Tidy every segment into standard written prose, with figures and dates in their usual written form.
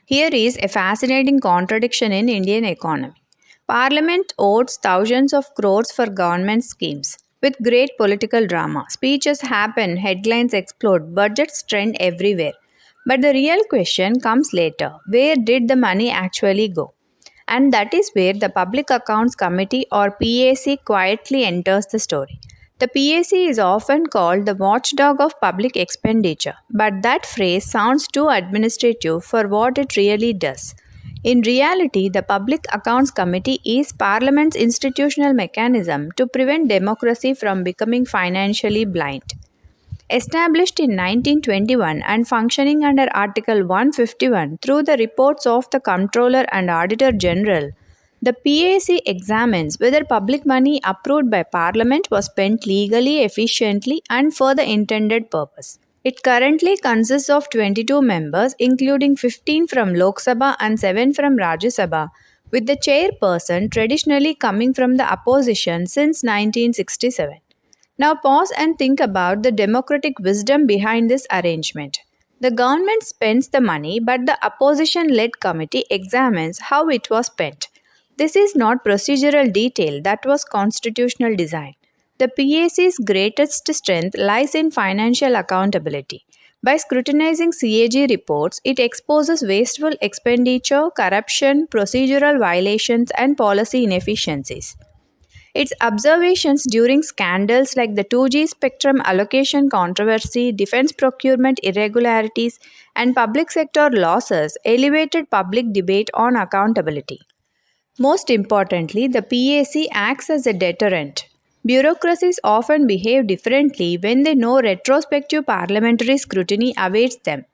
Here is a fascinating contradiction in Indian economy. Parliament votes thousands of crores for government schemes. With great political drama, speeches happen, headlines explode, budgets trend everywhere. But the real question comes later. Where did the money actually go? And that is where the Public Accounts Committee or PAC quietly enters the story. The PAC is often called the watchdog of public expenditure, but that phrase sounds too administrative for what it really does. In reality, the Public Accounts Committee is Parliament's institutional mechanism to prevent democracy from becoming financially blind. Established in 1921 and functioning under Article 151 through the reports of the Comptroller and Auditor General, the PAC examines whether public money approved by Parliament was spent legally, efficiently, and for the intended purpose. It currently consists of 22 members, including 15 from Lok Sabha and 7 from Rajya Sabha, with the chairperson traditionally coming from the opposition since 1967. Now pause and think about the democratic wisdom behind this arrangement. The government spends the money, but the opposition led committee examines how it was spent. This is not procedural detail, that was constitutional design. The PAC's greatest strength lies in financial accountability. By scrutinizing CAG reports, it exposes wasteful expenditure, corruption, procedural violations, and policy inefficiencies. Its observations during scandals like the 2G spectrum allocation controversy, defense procurement irregularities, and public sector losses elevated public debate on accountability. Most importantly, the PAC acts as a deterrent. Bureaucracies often behave differently when they know retrospective parliamentary scrutiny awaits them.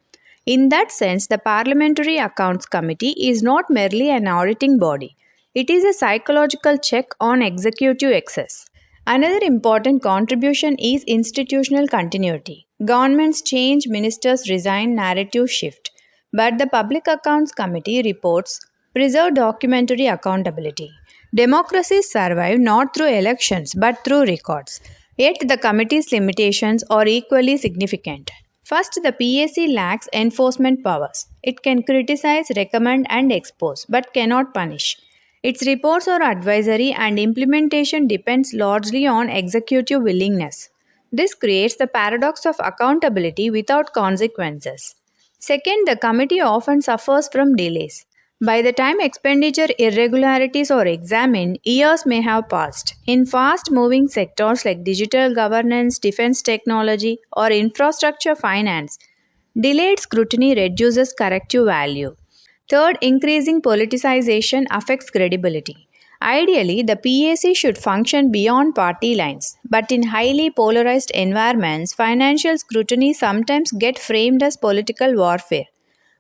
In that sense, the Parliamentary Accounts Committee is not merely an auditing body, it is a psychological check on executive excess. Another important contribution is institutional continuity. Governments change, ministers resign, narratives shift. But the Public Accounts Committee reports preserve documentary accountability. Democracies survive not through elections but through records. Yet the committee's limitations are equally significant. First, the PAC lacks enforcement powers. It can criticize, recommend, and expose, but cannot punish. Its reports are advisory, and implementation depends largely on executive willingness. This creates the paradox of accountability without consequences. Second, the committee often suffers from delays. By the time expenditure irregularities are examined, years may have passed. In fast moving sectors like digital governance, defense technology, or infrastructure finance, delayed scrutiny reduces corrective value. Third, increasing politicization affects credibility. Ideally, the PAC should function beyond party lines, but in highly polarized environments, financial scrutiny sometimes gets framed as political warfare.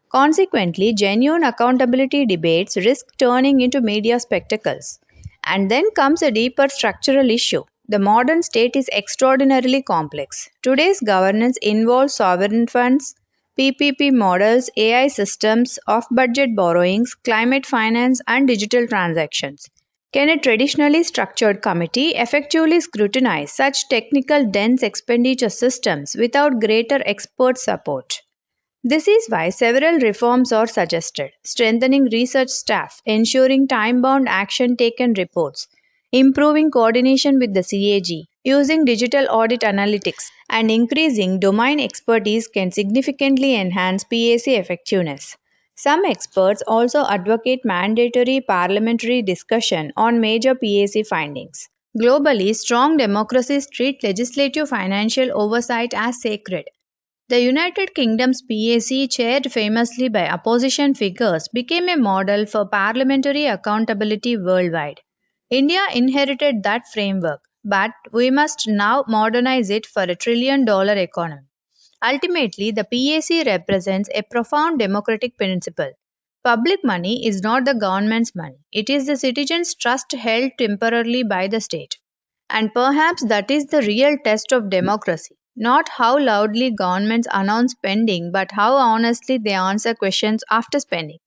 Consequently, genuine accountability debates risk turning into media spectacles. And then comes a deeper structural issue. The modern state is extraordinarily complex. Today's governance involves sovereign funds, PPP models, AI systems, off budget borrowings, climate finance, and digital transactions. Can a traditionally structured committee effectively scrutinize such technical dense expenditure systems without greater expert support? This is why several reforms are suggested: strengthening research staff, ensuring time bound action taken reports, improving coordination with the CAG, using digital audit analytics, and increasing domain expertise can significantly enhance PAC effectiveness. Some experts also advocate mandatory parliamentary discussion on major PAC findings. Globally, strong democracies treat legislative financial oversight as sacred. The United Kingdom's PAC, chaired famously by opposition figures, became a model for parliamentary accountability worldwide. India inherited that framework, but we must now modernize it for a trillion-dollar economy. Ultimately, the PAC represents a profound democratic principle. Public money is not the government's money, it is the citizens' trust held temporarily by the state. And perhaps that is the real test of democracy. Not how loudly governments announce spending, but how honestly they answer questions after spending.